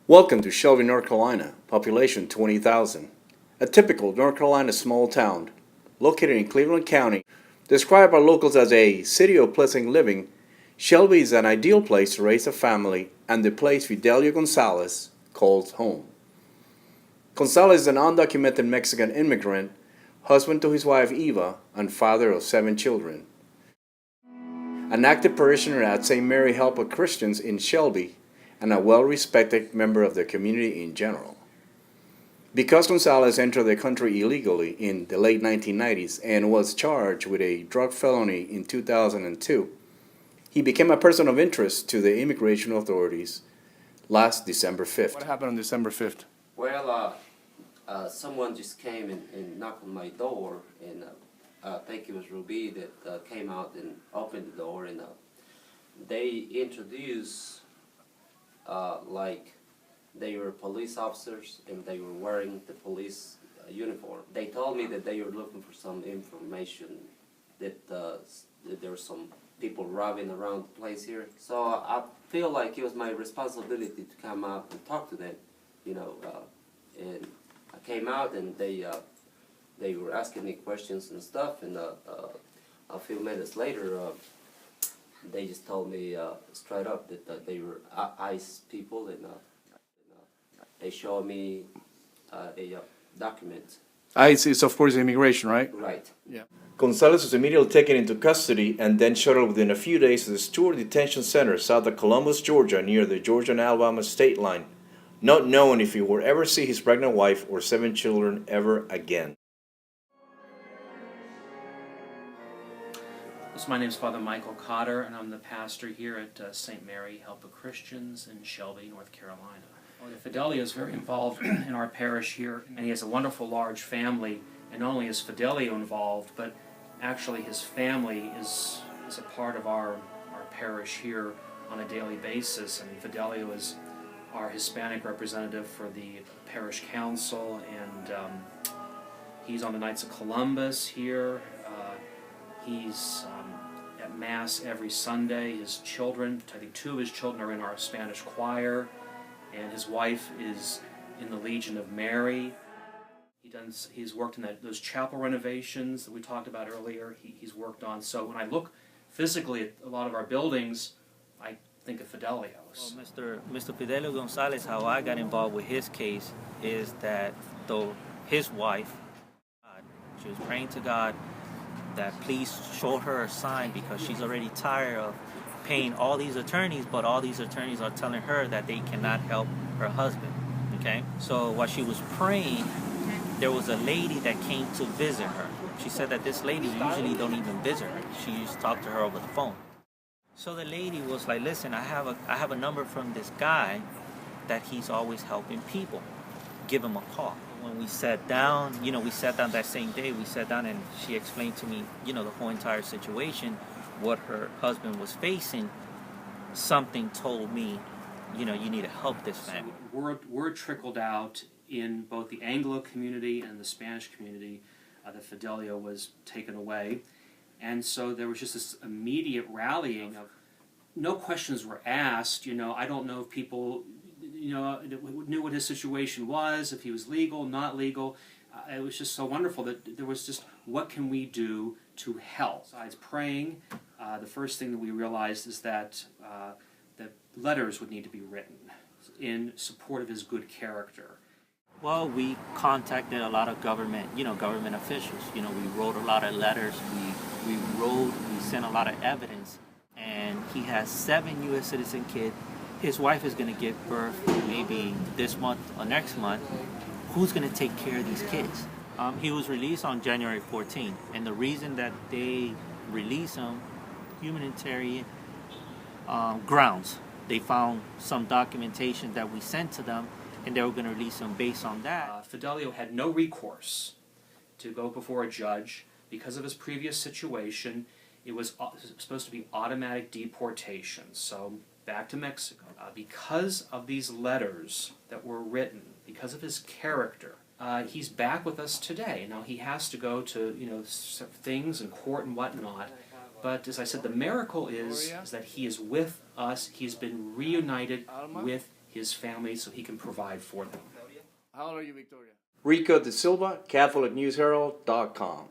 Welcome to Shelby, North Carolina, population 20,000. A typical North Carolina small town, located in Cleveland County. Described by locals as a city of pleasant living, Shelby is an ideal place to raise a family and the place Fidelio Gonzalez calls home. Gonzalez is an undocumented Mexican immigrant, husband to his wife Eva, and father of 7 children. An active parishioner at St. Mary Help of Christians in Shelby, and a well-respected member of the community in general. Because Gonzalez entered the country illegally in the late 1990s and was charged with a drug felony in 2002, he became a person of interest to the immigration authorities last December 5th. What happened on December 5th? Well, someone just came and knocked on my door, and I think it was Ruby that came out and opened the door, and they introduced like they were police officers and they were wearing the police uniform. They told me that they were looking for some information, that there were some people robbing around the place here. So I feel like it was my responsibility to come out and talk to them, and I came out and they were asking me questions and stuff, and a few minutes later they just told me straight up that they were ICE people, and they showed me a document. ICE is, of course, immigration, right? Right. Yeah. Gonzalez was immediately taken into custody and then shuttled within a few days to the Stewart Detention Center south of Columbus, Georgia, near the Georgia and Alabama state line, not knowing if he would ever see his pregnant wife or 7 children ever again. So my name is Father Michael Cotter, and I'm the pastor here at St. Mary Help of Christians in Shelby, North Carolina. Fidelio is very involved in our parish here, and he has a wonderful large family. And not only is Fidelio involved, but actually his family is a part of our parish here on a daily basis. I mean, Fidelio is our Hispanic representative for the parish council, and he's on the Knights of Columbus here. He's at Mass every Sunday. His children, I think 2 of his children are in our Spanish choir, and his wife is in the Legion of Mary. He's worked in those chapel renovations that we talked about earlier. He's worked on. So when I look physically at a lot of our buildings, I think of Fidelio. Well, Mr. Fidelio Gonzalez, how I got involved with his case is that though his wife, she was praying to God that please show her a sign, because she's already tired of paying all these attorneys, but all these attorneys are telling her that they cannot help her husband. Okay, so while she was praying, there was a lady that came to visit her. She said that this lady usually don't even visit her. She used to talk to her over the phone. So the lady was like, listen, I have a number from this guy that he's always helping people. Give him a call. When we sat down, we sat down that same day, we sat down and she explained to me, the whole entire situation, what her husband was facing. Something told me, you need to help this family. So word trickled out in both the Anglo community and the Spanish community that Fidelio was taken away. And so there was just this immediate rallying of no questions were asked. I don't know if people knew what his situation was, if he was legal, not legal. It was just so wonderful that there was just, what can we do to help? Besides praying, the first thing that we realized is that letters would need to be written in support of his good character. Well, we contacted a lot of government officials. We wrote a lot of letters. We sent a lot of evidence. And he has 7 U.S. citizen kids. His wife is going to give birth maybe this month or next month. Who's going to take care of these kids? He was released on January 14th. And the reason that they released him, humanitarian grounds. They found some documentation that we sent to them, and they were going to release him based on that. Fidelio had no recourse to go before a judge because of his previous situation. It was supposed to be automatic deportation, so back to Mexico. Because of these letters that were written, because of his character, he's back with us today. Now he has to go to things in court and whatnot, but as I said, the miracle is that he is with us. He's been reunited with his family so he can provide for them. How old are you, Victoria? Rico De Silva, CatholicNewsHerald.com.